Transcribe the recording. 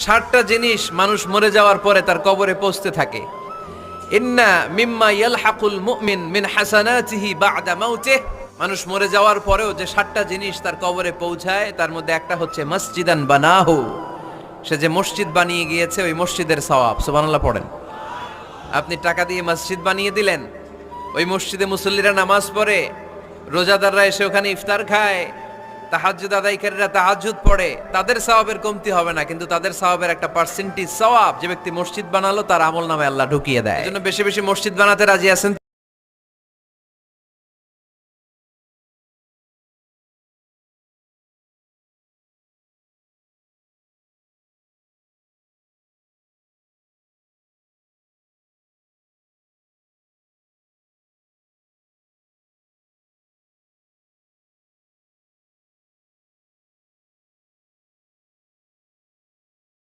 60টা জিনিস মানুষ মরে যাওয়ার পরে তার কবরে পৌঁছতে থাকে। ইন্না মিম্মা ইয়ালহাকুল মুমিন মিন হাসানাতিহি বা'দা মাউতিহি, মানুষ মরে যাওয়ার পরেও যে 60টা জিনিস তার কবরে পৌঁছায় তার মধ্যে একটা হচ্ছে মসজিদান বানাহু, সে যে মসজিদ বানিয়ে গিয়েছে ওই মসজিদের সওয়াব। সুবহানাল্লাহ পড়েন। আপনি টাকা দিয়ে মসজিদ বানিয়ে দিলেন, ওই মসজিদে মুসল্লিরা নামাজ পড়ে, রোজাদাররা এসে ওখানে ইফতার খায়, তাহাজ্জুদ আদায়কারীরা তাহাজ্জুদ পড়ে, তাদের সওয়াবের কমতি হবে না, কিন্তু তাদের সওয়াবের একটা পার্সেন্টেজ সওয়াব যে ব্যক্তি মসজিদ বানালো তার আমল নামে আল্লাহ ঢুকিয়ে দেয়। এজন্য বেশি বেশি মসজিদ বানাতে রাজি আছেন?